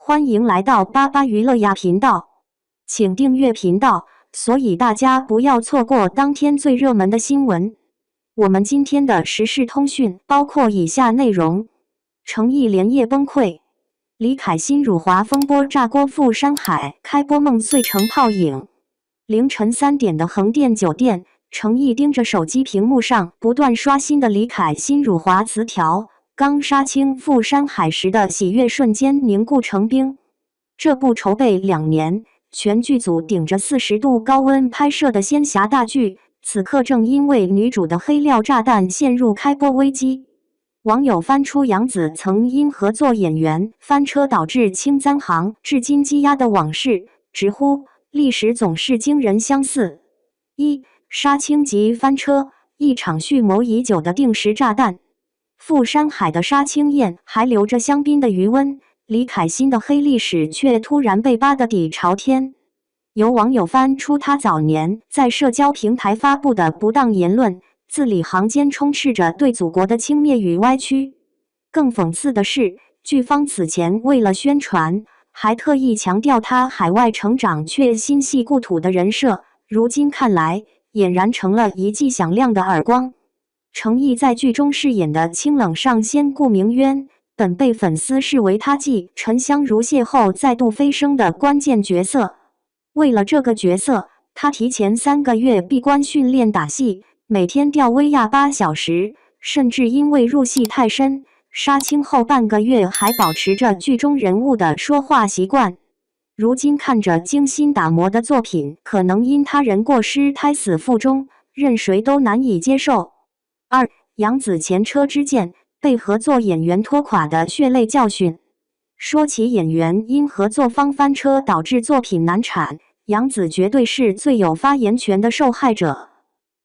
欢迎来到巴巴娱乐呀频道，请订阅频道，所以大家不要错过当天最热门的新闻。我们今天的时事通讯包括以下内容：诚毅连夜崩溃，李凯欣辱华风波炸锅赴山海，开播梦碎成泡影。凌晨3点的横店酒店，诚毅盯着手机屏幕上不断刷新的李凯欣辱华词条。刚杀青赴山海时的喜悦瞬间凝固成冰。这部筹备2年、全剧组顶着40度高温拍摄的仙侠大剧，此刻正因为女主的黑料炸弹陷入开播危机。网友翻出杨紫曾因合作演员翻车导致清簪行至今积压的往事，直呼历史总是惊人相似。杀青及翻车，一场蓄谋已久的定时炸弹。赴山海的杀青宴还留着香槟的余温，李凯欣的黑历史却突然被扒得底朝天。有网友翻出他早年在社交平台发布的不当言论，字里行间充斥着对祖国的轻蔑与歪曲。更讽刺的是，剧方此前为了宣传，还特意强调他海外成长却心系故土的人设，如今看来，俨然成了一记响亮的耳光。诚毅在剧中饰演的清冷上仙顾明渊，本被粉丝视为他继沉香如屑后再度飞升的关键角色。为了这个角色，他提前3个月闭关训练打戏，每天吊威亚8小时，甚至因为入戏太深，杀青后半个月还保持着剧中人物的说话习惯。如今看着精心打磨的作品，可能因他人过失胎死腹中，任谁都难以接受。杨紫前车之鉴，被合作演员拖垮的血泪教训。说起演员因合作方翻车导致作品难产，杨紫绝对是最有发言权的受害者。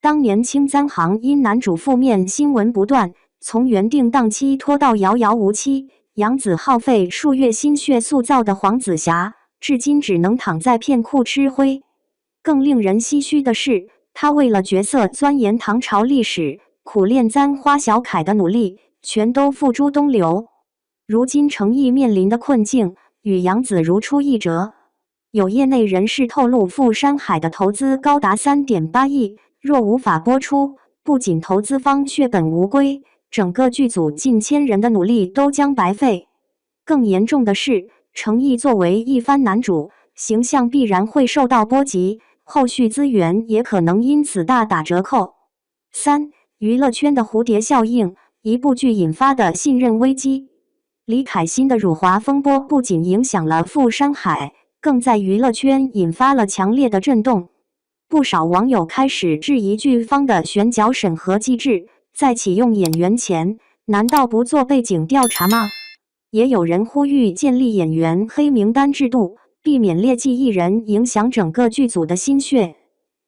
当年清簪行因男主负面新闻不断，从原定档期拖到遥遥无期，杨紫耗费数月心血塑造的黄紫霞，至今只能躺在片库吃灰。更令人唏嘘的是，她为了角色钻研唐朝历史，苦练簪花小楷的努力，全都付诸东流。如今诚毅面临的困境，与杨紫如出一辙。有业内人士透露，赴山海的投资高达3.8亿，若无法播出，不仅投资方血本无归，整个剧组近1000人的努力都将白费。更严重的是，诚毅作为一番男主，形象必然会受到波及，后续资源也可能因此大打折扣。娱乐圈的蝴蝶效应，一部剧引发的信任危机。李凯欣的辱华风波不仅影响了赴山海，更在娱乐圈引发了强烈的震动。不少网友开始质疑剧方的选角审核机制，在启用演员前，难道不做背景调查吗？也有人呼吁建立演员黑名单制度，避免劣迹艺人影响整个剧组的心血。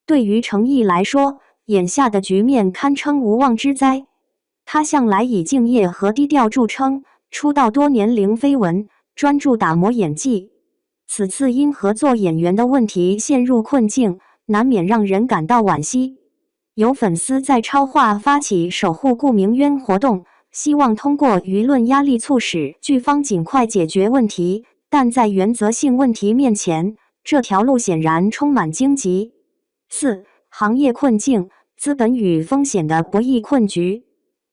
对于诚毅来说，眼下的局面堪称无妄之灾。他向来以敬业和低调著称，出道多年零绯闻，专注打磨演技。此次因合作演员的问题陷入困境，难免让人感到惋惜。有粉丝在超话发起守护顾明渊活动，希望通过舆论压力促使剧方尽快解决问题，但在原则性问题面前，这条路显然充满荆棘。行业困境，资本与风险的博弈困局。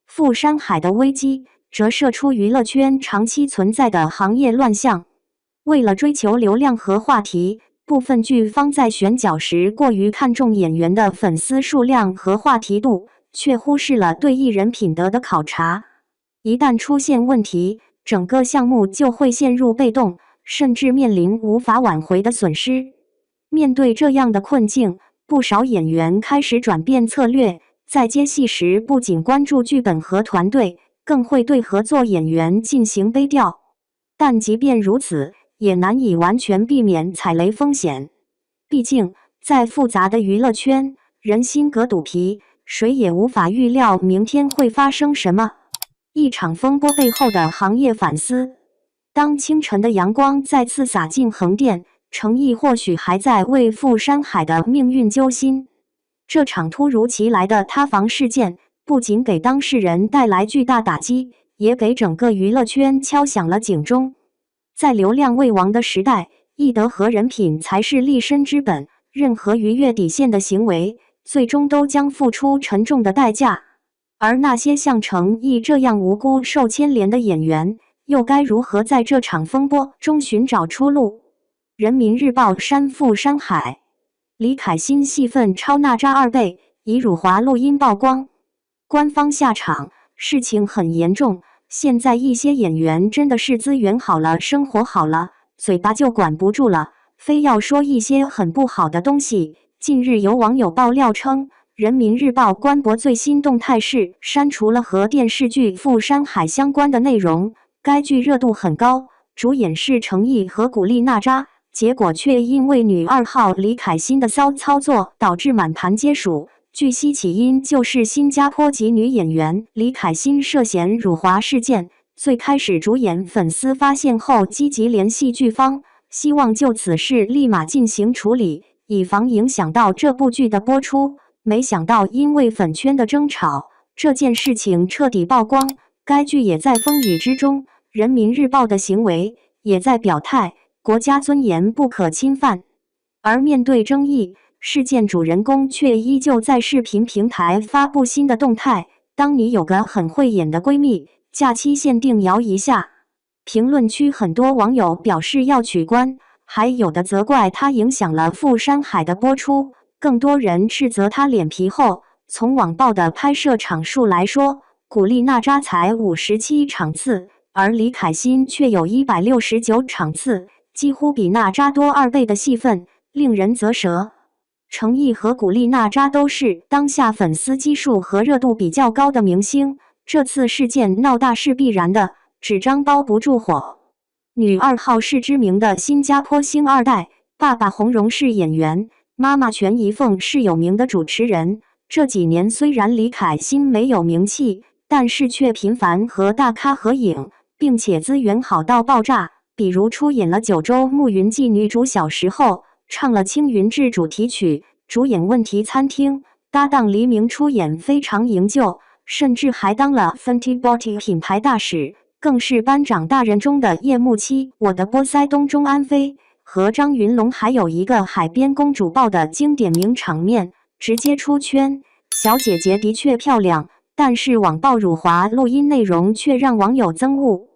赴山海的危机折射出娱乐圈长期存在的行业乱象。为了追求流量和话题，部分剧方在选角时过于看重演员的粉丝数量和话题度，却忽视了对艺人品德的考察。一旦出现问题，整个项目就会陷入被动，甚至面临无法挽回的损失。面对这样的困境，不少演员开始转变策略，在接戏时不仅关注剧本和团队，更会对合作演员进行背调。但即便如此，也难以完全避免踩雷风险。毕竟，在复杂的娱乐圈，人心隔肚皮，谁也无法预料明天会发生什么。一场风波背后的行业反思。当清晨的阳光再次洒进横店，诚毅或许还在为赴山海的命运揪心。这场突如其来的塌房事件，不仅给当事人带来巨大打击，也给整个娱乐圈敲响了警钟。在流量为王的时代，艺德和人品才是立身之本。任何逾越底线的行为，最终都将付出沉重的代价。而那些像程毅这样无辜受牵连的演员，又该如何在这场风波中寻找出路？人民日报山富山海，李凯欣戏份超娜扎2倍，以辱华录音曝光。官方下场，事情很严重。现在一些演员真的是资源好了，生活好了，嘴巴就管不住了，非要说一些很不好的东西。近日有网友爆料称，人民日报官博最新动态是删除了和电视剧《富山海》相关的内容。该剧热度很高，主演是程毅和古力娜扎，结果却因为女2号李凯欣的骚操作导致满盘皆输。据悉起因就是新加坡籍女演员李凯欣涉嫌辱华事件。最开始主演粉丝发现后积极联系剧方，希望就此事立马进行处理，以防影响到这部剧的播出。没想到因为粉圈的争吵，这件事情彻底曝光，该剧也在风雨之中。人民日报的行为也在表态，国家尊严不可侵犯。而面对争议，事件主人公却依旧在视频平台发布新的动态。当你有个很会演的闺蜜，假期限定摇一下。评论区很多网友表示要取关，还有的责怪他影响了《富山海》的播出，更多人斥责他脸皮厚。从网曝的拍摄场数来说，古力娜扎才57场次，而李凯欣却有169场次，几乎比娜扎多2倍的戏份，令人啧舌。程毅和古力娜扎都是当下粉丝基数和热度比较高的明星，这次事件闹大是必然的，纸张包不住火。女2号是知名的新加坡星2代，爸爸洪荣是演员，妈妈全怡凤是有名的主持人。这几年虽然李凯欣没有名气，但是却频繁和大咖合影，并且资源好到爆炸，比如出演了九州牧云记女主小时候，唱了青云志主题曲，主演问题餐厅，搭档黎明出演非常营救，甚至还当了 Fenty Beauty 品牌大使，更是班长大人中的叶慕期，我的波塞冬中安飞，和张云龙还有一个海边公主抱的经典名场面，直接出圈。小姐姐的确漂亮，但是网曝辱华录音内容却让网友憎恶。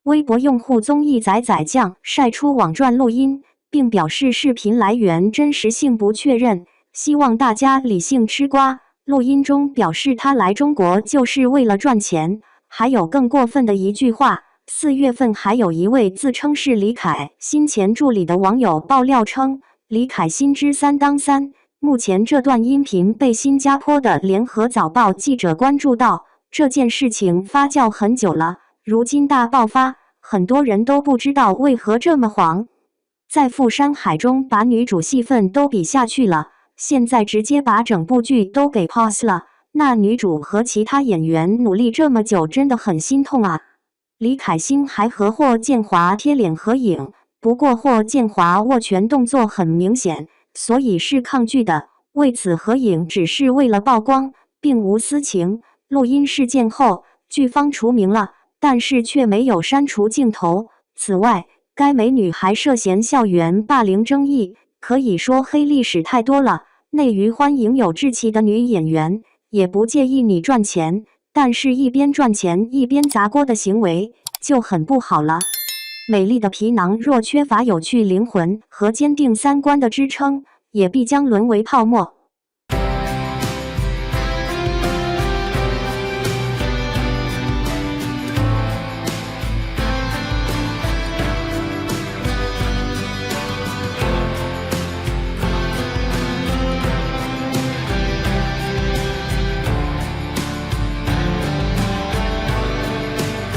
微博用户综艺仔仔酱晒出网传录音，并表示视频来源真实性不确认，希望大家理性吃瓜。录音中表示他来中国就是为了赚钱，还有更过分的一句话。4月份还有一位自称是李凯欣前助理的网友爆料称，李凯欣之3当3。目前这段音频被新加坡的联合早报记者关注到，这件事情发酵很久了，如今大爆发，很多人都不知道为何这么黄。在富山海中把女主戏份都比下去了，现在直接把整部剧都给 pause 了，那女主和其他演员努力这么久，真的很心痛啊。李凯欣还和霍建华贴脸合影，不过霍建华握拳动作很明显，所以是抗拒的，为此合影只是为了曝光，并无私情。录音事件后，剧方除名了，但是却没有删除镜头。此外，该美女还涉嫌校园霸凌争议，可以说黑历史太多了。内娱欢迎有志气的女演员，也不介意你赚钱，但是一边赚钱一边砸锅的行为就很不好了。美丽的皮囊若缺乏有趣灵魂和坚定3观的支撑，也必将沦为泡沫。